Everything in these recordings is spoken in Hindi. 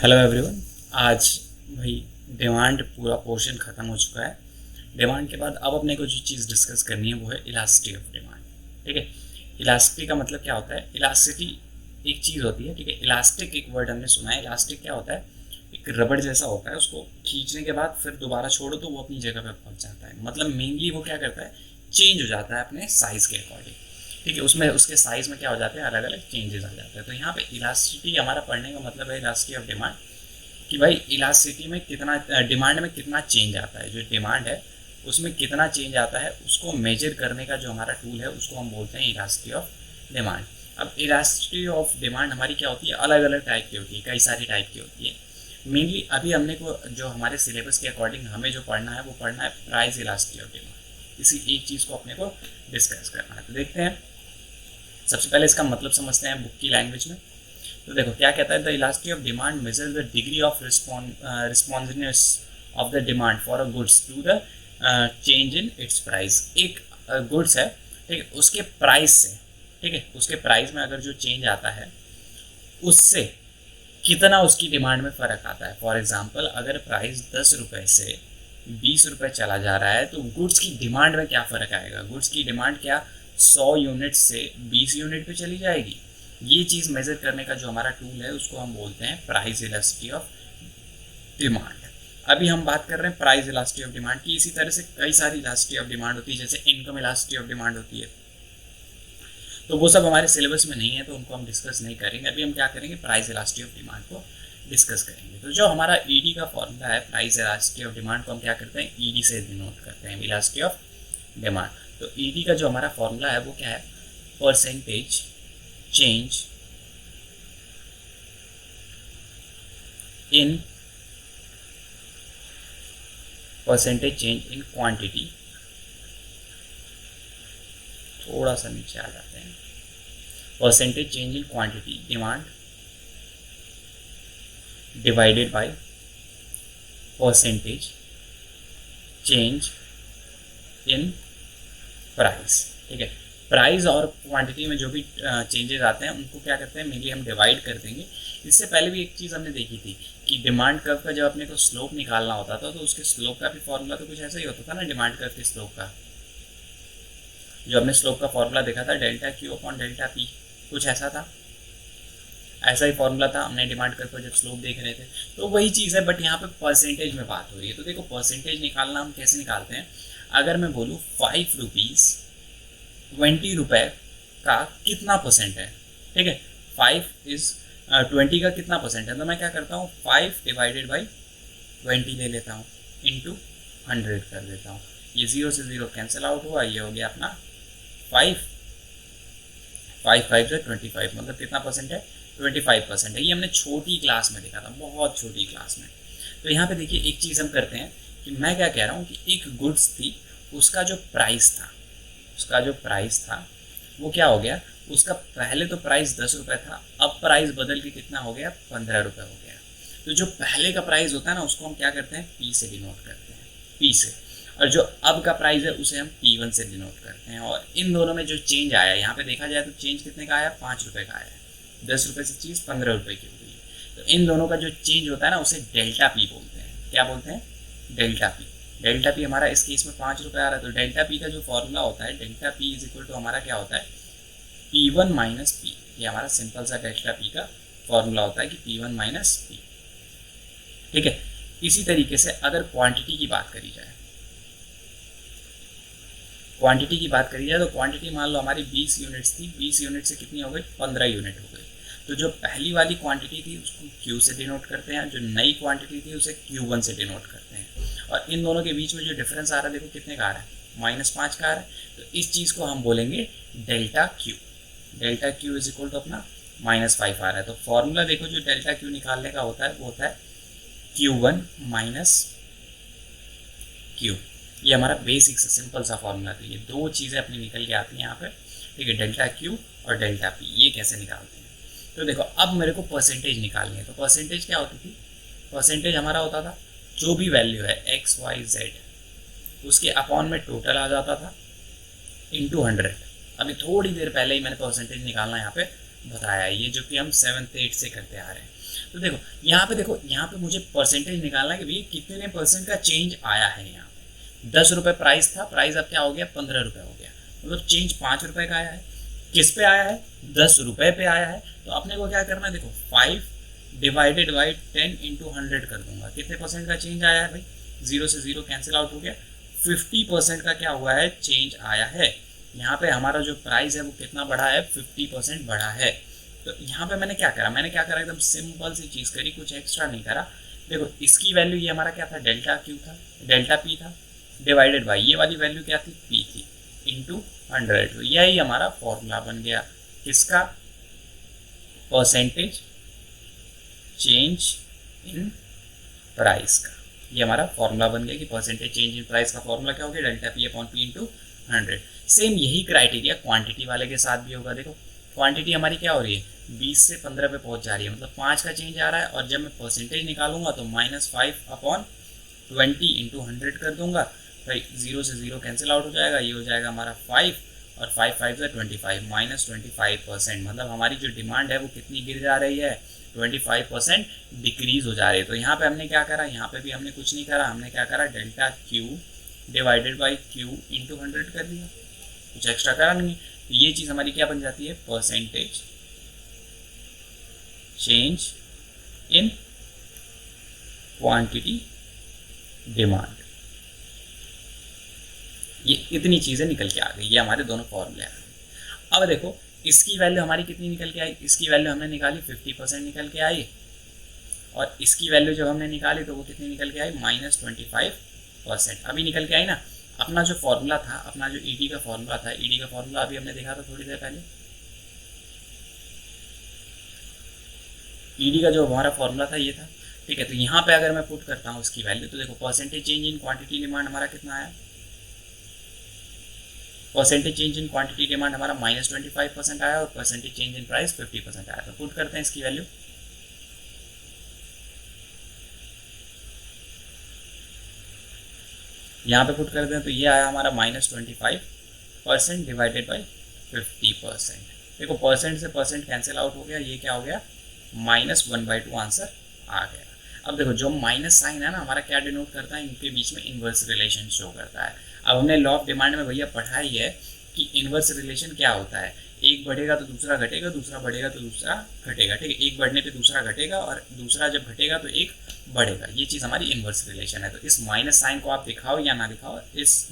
Hello everyone. आज भाई डिमांड पूरा पोर्शन ख़त्म हो चुका है। डिमांड के बाद अब अपने को जो चीज़ डिस्कस करनी है वो है इलास्टिसिटी ऑफ डिमांड। ठीक है, इलास्टिसिटी का मतलब क्या होता है? इलास्टिसिटी एक चीज़ होती है, ठीक है। इलास्टिक एक वर्ड हमने सुना है। इलास्टिक क्या होता है? एक रबड़ जैसा होता है, उसको खींचने के बाद फिर दोबारा छोड़ो तो वो अपनी जगह पे पहुंच जाता है। मतलब मेनली वो क्या करता है, चेंज हो जाता है अपने साइज़ के अकॉर्डिंग। ठीक है, उसमें उसके साइज़ में क्या हो जाते हैं, अलग अलग चेंजेस आ जाते हैं। तो यहाँ पे इलास्टिसिटी हमारा पढ़ने का मतलब है इलास्टिसिटी ऑफ डिमांड, कि भाई इलास्टिसिटी में कितना, डिमांड में कितना चेंज आता है। जो डिमांड है उसमें कितना चेंज आता है उसको मेजर करने का जो हमारा टूल है उसको हम बोलते हैं इलास्टिसिटी ऑफ डिमांड। अब इलास्टिसिटी ऑफ डिमांड हमारी क्या होती है, अलग अलग टाइप की होती है, कई सारी टाइप की होती है। मेनली अभी हमने को जो हमारे सिलेबस के अकॉर्डिंग हमें जो पढ़ना है वो पढ़ना है प्राइस इलास्टिसिटी ऑफ डिमांड। इसी एक चीज़ को अपने को डिस्कस करना है। तो देखते हैं, सबसे पहले इसका मतलब समझते हैं बुक की लैंग्वेज में। तो देखो क्या कहता है, the elasticity of demand measure the degree of responsiveness of the demand for a goods to the change in its price. एक गुड्स है, ठीक है, उसके प्राइस से, ठीक है, उसके प्राइस में अगर जो चेंज आता है उससे कितना उसकी डिमांड में फ़र्क आता है। फॉर एग्जांपल, अगर प्राइस 10 रुपये से 20 रुपये चला जा रहा है तो गुड्स की डिमांड में क्या फ़र्क आएगा? गुड्स की डिमांड क्या 100 यूनिट से 20 यूनिट पे चली जाएगी? ये चीज़ मेज़र करने का जो हमारा टूल है उसको हम बोलते हैं प्राइस इलास्टिसिटी ऑफ डिमांड। अभी हम बात कर रहे हैं प्राइस इलास्टिसिटी ऑफ डिमांड की। इसी तरह से कई सारी इलास्टिसिटी ऑफ डिमांड होती है, जैसे इनकम इलास्टिसिटी ऑफ डिमांड होती है। तो वो सब हमारे सिलेबस में नहीं है तो उनको हम डिस्कस नहीं करेंगे। अभी हम क्या करेंगे, प्राइस इलास्टिसिटी ऑफ डिमांड को डिस्कस करेंगे। तो जो हमारा ईडी का फॉर्मूला है प्राइस इलास्टिसिटी ऑफ डिमांड को हम क्या करते हैं, ईडी से डिनोट करते हैं, इलास्टिसिटी ऑफ डिमांड। तो ईडी का जो हमारा फॉर्मूला है वो क्या है, percentage change in percentage change in quantity. थोड़ा सा नीचे आ जाते हैं, percentage change in quantity demand divided by percentage change in price. ठीक है, प्राइस और क्वांटिटी में जो भी चेंजेस आते हैं उनको क्या करते हैं, मेनली हम डिवाइड कर देंगे। इससे पहले भी एक चीज़ हमने देखी थी कि डिमांड कर्व का जब अपने को स्लोप निकालना होता था तो उसके स्लोप का भी फॉर्मूला तो कुछ ऐसा ही होता था ना। डिमांड कर्व के स्लोप का जो हमने स्लोप का फॉर्मूला देखा था, delta Q upon delta P, कुछ ऐसा था, ऐसा ही फॉर्मूला था। हमने डिमांड कर्व पर जब स्लोप देख रहे थे तो वही चीज़ है, बट यहाँ पे परसेंटेज में बात हो रही है। तो देखो परसेंटेज निकालना हम कैसे निकालते हैं, अगर मैं बोलूँ 5 रुपीज़ 20 रुपये का कितना परसेंट है, ठीक है, 5 इज़ 20 का कितना परसेंट है, तो मैं क्या करता हूँ 5 डिवाइडेड बाई 20 ले लेता हूँ, इंटू 100 कर देता हूँ। ये 0 से 0 कैंसिल आउट हुआ, ये हो गया अपना 5 5 से 25, मतलब कितना परसेंट है, 25% है। ये हमने छोटी क्लास में देखा था, बहुत छोटी क्लास में। तो यहाँ पे देखिए एक चीज़ हम करते हैं कि मैं क्या कह रहा हूँ कि एक गुड्स थी, उसका जो प्राइस था, उसका जो प्राइस था वो क्या हो गया, उसका पहले तो प्राइस 10 रुपये था, अब प्राइस बदल के कितना हो गया, 15 रुपये हो गया। तो जो पहले का प्राइस होता है ना उसको हम क्या करते हैं, पी से डिनोट करते हैं, पी से। और जो अब का प्राइस है उसे हम P1 से डिनोट करते हैं। और इन दोनों में जो चेंज आया, यहाँ पे देखा जाए तो चेंज कितने का आया, 5 रुपये का आया। 10 रुपये से चीज़ 15 रुपये की हो गई है। तो इन दोनों का जो चेंज होता है ना उसे डेल्टा पी बोलते हैं। क्या बोलते हैं, डेल्टा पी। डेल्टा पी हमारा इस केस में 5 रुपये आ रहा है, तो डेल्टा पी का जो फॉर्मूला होता है, delta P is equal to हमारा क्या होता है, P1 माइनस पी। ये हमारा सिंपल सा डेल्टा पी का फॉर्मूला होता है कि P1 माइनस पी। ठीक है, इसी तरीके से अगर क्वांटिटी की बात करी जाए, क्वांटिटी की बात करी जाए तो क्वांटिटी मान लो हमारी 20 यूनिट्स थी, 20 यूनिट से कितनी हो गई, 15 यूनिट हो गई। तो जो पहली वाली क्वांटिटी थी उसको Q से डिनोट करते हैं, जो नई क्वांटिटी थी उसे Q1 से डिनोट करते हैं। और इन दोनों के बीच में जो डिफरेंस आ रहा है, देखो कितने का आ रहा है, -5 का आ रहा है। तो इस चीज़ को हम बोलेंगे delta Q। Delta Q is equal to अपना -5 आ रहा है। तो फॉर्मूला देखो जो डेल्टा Q निकालने का होता है वो होता है Q1 माइनस Q। ये हमारा बेसिक सा सिंपल सा फॉर्मूला था। ये दो चीज़ें अपनी निकल के आती हैं यहाँ पे, ठीक है, डेल्टा Q और डेल्टा P। ये कैसे निकालते हैं, तो देखो अब मेरे को परसेंटेज निकालनी है। तो परसेंटेज क्या होती थी, परसेंटेज हमारा होता था जो भी वैल्यू है x y z उसके अपॉन में टोटल आ जाता था इंटू 100। अभी थोड़ी देर पहले ही मैंने परसेंटेज निकालना यहाँ पे बताया है, ये जो कि हम 7th 8th से करते आ रहे हैं। तो देखो यहाँ पे मुझे परसेंटेज निकालना है कि भैया कितने परसेंट का चेंज आया है। यहाँ पे 10 रुपये प्राइस था, प्राइस अब क्या हो गया 15 रुपये हो गया, मतलब चेंज 5 रुपये का आया है। किस पे आया है? 10 रुपये पे आया है। तो अपने को क्या करना है, देखो 5 डिवाइडेड बाई 10 इंटू 100 कर दूंगा। कितने परसेंट का चेंज आया है भाई? 0 से 0 कैंसिल आउट हो गया। 50% का क्या हुआ है? चेंज आया है। यहाँ पे हमारा जो प्राइस है वो कितना बढ़ा है? 50% बढ़ा है। तो यहाँ पे मैंने क्या करा एकदम सिंपल सी चीज़ करी, कुछ एक्स्ट्रा नहीं करा। देखो इसकी वैल्यू ये हमारा क्या था? डेल्टा क्यू था, डेल्टा पी था, डिवाइडेड बाई ये वाली वैल्यू क्या थी? पी थी, इंटू 100। तो यही हमारा फॉर्मूला बन गया किसका? परसेंटेज चेंज इन प्राइस का। ये हमारा फॉर्मूला बन गया कि परसेंटेज चेंज इन प्राइस का फॉर्मूला क्या हो गया? Delta P upon P into 100। Same यही क्राइटेरिया क्वांटिटी वाले के साथ भी होगा। देखो क्वांटिटी हमारी क्या हो रही है? 20 से 15 पे पहुंच जा रही है, मतलब 5 का चेंज आ रहा है। और जब मैं परसेंटेज निकालूंगा तो -5 अपॉन 20 इंटू 100 कर दूंगा। भाई 0 से 0 कैंसिल आउट हो जाएगा, ये हो जाएगा हमारा 5 और 5 5 से 25 -25%। मतलब हमारी जो डिमांड है वो कितनी गिर जा रही है? 25% डिक्रीज हो जा रही है। तो यहाँ पे हमने क्या करा? यहाँ पे भी हमने कुछ नहीं करा, हमने क्या करा? Delta Q divided by Q into 100 कर दिया, कुछ एक्स्ट्रा करा नहीं। तो ये चीज़ हमारी क्या बन जाती है? Percentage change in quantity demand. ये इतनी चीज़ें निकल के आ गई, ये हमारे दोनों फॉर्मूले आ गए। अब देखो इसकी वैल्यू हमारी कितनी निकल के आई? इसकी वैल्यू हमने निकाली 50% निकल के आई, और इसकी वैल्यू जब हमने निकाली तो वो कितनी निकल के आई? -25% अभी निकल के आई ना। अपना जो फॉर्मूला था, अपना जो ईडी का फॉर्मूला था, ईडी का फॉर्मूला अभी हमने देखा था थोड़ी देर पहले। ईडी का जो हमारा फॉर्मूला था ये था, ठीक है। तो यहाँ पे अगर मैं पुट करता हूँ इसकी वैल्यू, तो देखो percentage change in quantity demand हमारा कितना आया? Percentage change in quantity demand हमारा -25% आया, और परसेंटेज चेंज इन प्राइस 50% आया। तो पुट करते हैं इसकी वैल्यू। यहाँ पे पुट करते हैं तो ये आया हमारा -25% डिवाइडेड बाई 50%। देखो परसेंट से परसेंट कैंसिल आउट हो गया, ये क्या हो गया? -1/2 आंसर आ गया। अब देखो जो माइनस साइन है ना हमारा क्या डिनोट करता है? इनके बीच में इन्वर्स रिलेशन शो करता है। अब हमने लॉ ऑफ डिमांड में भैया पढ़ा ही है कि इन्वर्स रिलेशन क्या होता है। एक बढ़ेगा तो दूसरा घटेगा, दूसरा बढ़ेगा तो दूसरा घटेगा, ठीक है। एक बढ़ने पे दूसरा घटेगा, और दूसरा जब घटेगा तो एक बढ़ेगा। ये चीज़ हमारी इन्वर्स रिलेशन है। तो इस माइनस साइन को आप दिखाओ या ना दिखाओ,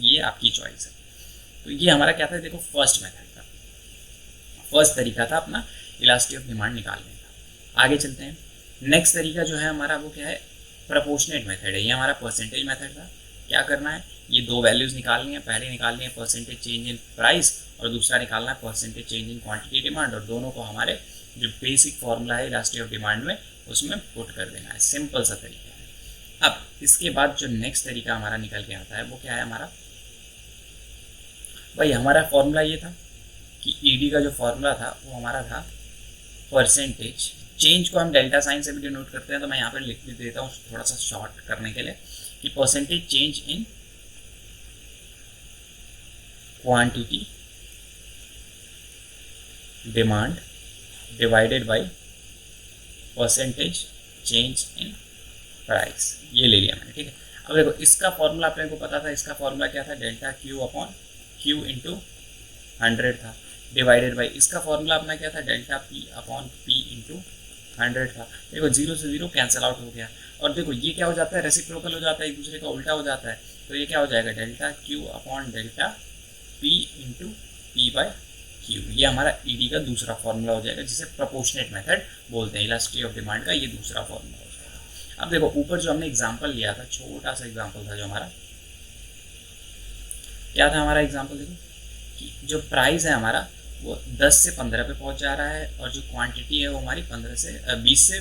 ये आपकी चॉइस है। तो ये हमारा क्या था? देखो फर्स्ट मेथड था, फर्स्ट तरीका था अपना इलास्टिसिटी ऑफ डिमांड निकालने का। आगे चलते हैं। नेक्स्ट तरीका जो है हमारा वो क्या है? प्रोपोर्शनेट मेथड है। ये हमारा परसेंटेज मेथड था। क्या करना है? ये दो वैल्यूज़ निकालनी है। पहले निकालनी है परसेंटेज चेंज इन प्राइस, और दूसरा निकालना है percentage change in quantity demand, और दोनों को हमारे जो बेसिक फॉर्मूला है इलास्टिसिटी ऑफ डिमांड में उसमें पुट कर देना है। सिंपल सा तरीका है। अब इसके बाद जो नेक्स्ट तरीका हमारा निकल के आता है वो क्या है हमारा? भाई हमारा फॉर्मूला ये था कि ईडी का जो फॉर्मूला था वो हमारा था परसेंटेज चेंज को हम डेल्टा साइन से भी डिनोट करते हैं। तो मैं यहाँ पर लिख देता हूँ थोड़ा सा शॉर्ट करने के लिए कि percentage change in quantity demand divided by percentage change in price. ये ले लिया मैंने, ठीक है। अब देखो इसका फॉर्मूला अपने को पता था। इसका फॉर्मूला क्या था? Delta Q upon Q into 100 था, डिवाइडेड बाई इसका फॉर्मूला अपना क्या था? Delta P upon P into 100 था। देखो 0 से 0 कैंसिल आउट हो गया, और देखो ये क्या हो जाता है? रेसिप्रोकल हो जाता है, एक दूसरे का उल्टा हो जाता है। तो ये क्या हो जाएगा? Delta Q upon delta P into P by Q. ये हमारा ईडी का दूसरा फॉर्मूला हो जाएगा, जिसे प्रोपोर्शनेट मेथड बोलते हैं। इलास्टिसिटी ऑफ डिमांड का ये दूसरा फॉर्मूला हो जाएगा। अब देखो ऊपर जो हमने एग्जाम्पल लिया था, छोटा सा एग्जाम्पल था जो हमारा, क्या था हमारा एग्जाम्पल? देखो कि जो प्राइस है हमारा वो 10 से 15 पे पहुंच जा रहा है, और जो क्वांटिटी है वो हमारी 20 से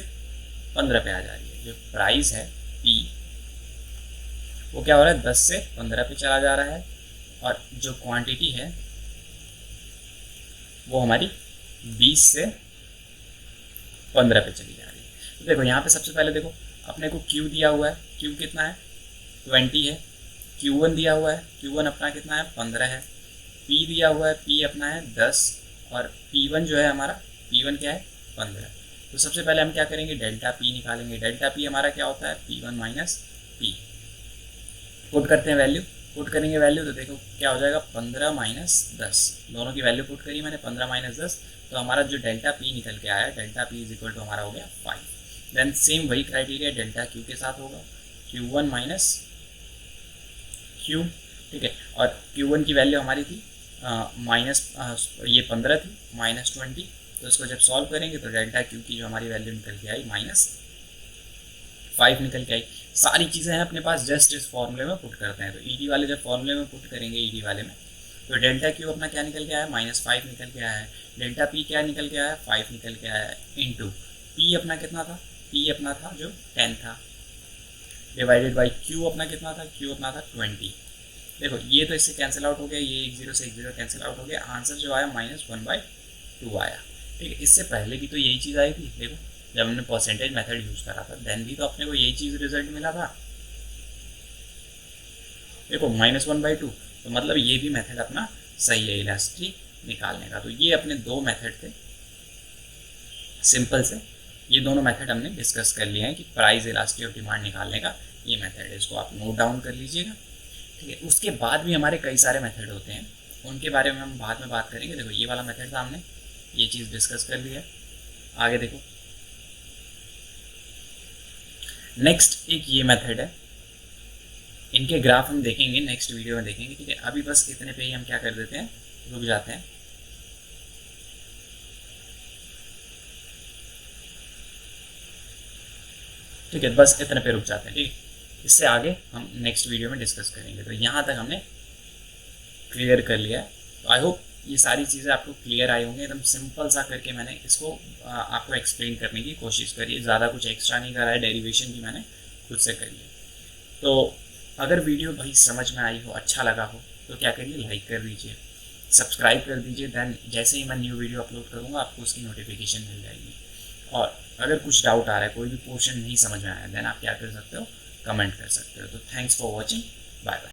15 पे आ जा रही है। जो प्राइस है पी वो क्या हो रहा है? 10 से 15 पे चला जा रहा है, और जो क्वांटिटी है वो हमारी 20 से 15 पे चली जा रही है। तो देखो यहाँ पे सबसे पहले देखो अपने को Q दिया हुआ है। Q कितना है? 20 है। Q1 दिया हुआ है। Q1 अपना कितना है? 15 है। P दिया हुआ है। P अपना है 10, और P1 जो है हमारा, P1 क्या है? 15। तो सबसे पहले हम क्या करेंगे, डेल्टा पी निकालेंगे। डेल्टा पी हमारा क्या होता है, P1 माइनस पी। पुट करते हैं वैल्यू, पुट करेंगे वैल्यू तो देखो क्या हो जाएगा, 15 माइनस 10। दोनों की वैल्यू पुट करी मैंने, 15 माइनस 10, तो हमारा जो डेल्टा पी निकल के आया, delta P is equal to हमारा हो गया 5। देन सेम वही क्राइटेरिया डेल्टा क्यू के साथ होगा, Q1 माइनस क्यू, ठीक है। और Q1 की वैल्यू हमारी थी माइनस ये 15 थी, माइनस 20, तो इसको जब सॉल्व करेंगे तो डेल्टा क्यू की जो हमारी वैल्यू निकल के आई माइनस 5 निकल के आई। सारी चीज़ें हैं अपने पास, जस्ट इस फॉर्मूले में पुट करते हैं। तो ईडी वाले जब फॉर्मूले में पुट करेंगे, ईडी वाले में, तो डेल्टा क्यू अपना क्या निकल के आया, -5 निकल के आया है। डेल्टा पी क्या निकल के आया, 5 निकल के आया है, इंटू पी अपना कितना था, पी अपना था जो 10 था, डिवाइडेड बाई क्यू अपना कितना था, क्यू अपना था 20। देखो ये तो इससे कैंसिल आउट हो गया, ये 1 0 से 1 0 कैंसिल आउट हो गया, आंसर जो आया -1/2 आया। ठीक है, इससे पहले भी तो यही चीज़ आई थी। देखो जब हमने परसेंटेज मेथड यूज़ करा था, देन भी तो अपने को यही चीज़ रिजल्ट मिला था। देखो -1/2, तो मतलब ये भी मेथड अपना सही है इलास्टिक निकालने का। तो ये अपने दो मेथड थे सिंपल से, ये दोनों मेथड हमने डिस्कस कर लिए हैं कि प्राइस इलास्टिक ऑफ डिमांड निकालने का ये मेथड है, इसको आप नोट डाउन कर लीजिएगा। ठीक है, उसके बाद भी हमारे कई सारे मेथड होते हैं, उनके बारे में हम बाद में बात करेंगे। देखो ये वाला मेथड था, हमने ये चीज़ डिस्कस कर लिया। आगे देखो नेक्स्ट एक ये मेथड है, इनके ग्राफ हम देखेंगे नेक्स्ट वीडियो में देखेंगे। ठीक है, अभी बस इतने पे ही हम क्या कर देते हैं, रुक जाते हैं। ठीक है, बस इतने पे रुक जाते हैं। ठीक है, इससे आगे हम नेक्स्ट वीडियो में डिस्कस करेंगे। तो यहाँ तक हमने क्लियर कर लिया है। तो आई होप ये सारी चीज़ें आपको क्लियर आई होंगी। एकदम सिंपल सा करके मैंने इसको आपको एक्सप्लेन करने की कोशिश करी है, ज़्यादा कुछ एक्स्ट्रा नहीं करा है, डेरिवेशन भी मैंने खुद से करी है। तो अगर वीडियो भाई समझ में आई हो, अच्छा लगा हो, तो क्या करिए, लाइक कर दीजिए, सब्सक्राइब कर दीजिए। दैन जैसे ही मैं न्यू वीडियो अपलोड करूँगा आपको उसकी नोटिफिकेशन मिल जाएगी। और अगर कुछ डाउट आ रहा है, कोई भी पोर्शन नहीं समझ में आया, देन आप क्या कर सकते हो, कमेंट कर सकते हो। तो thanks for watching, bye bye.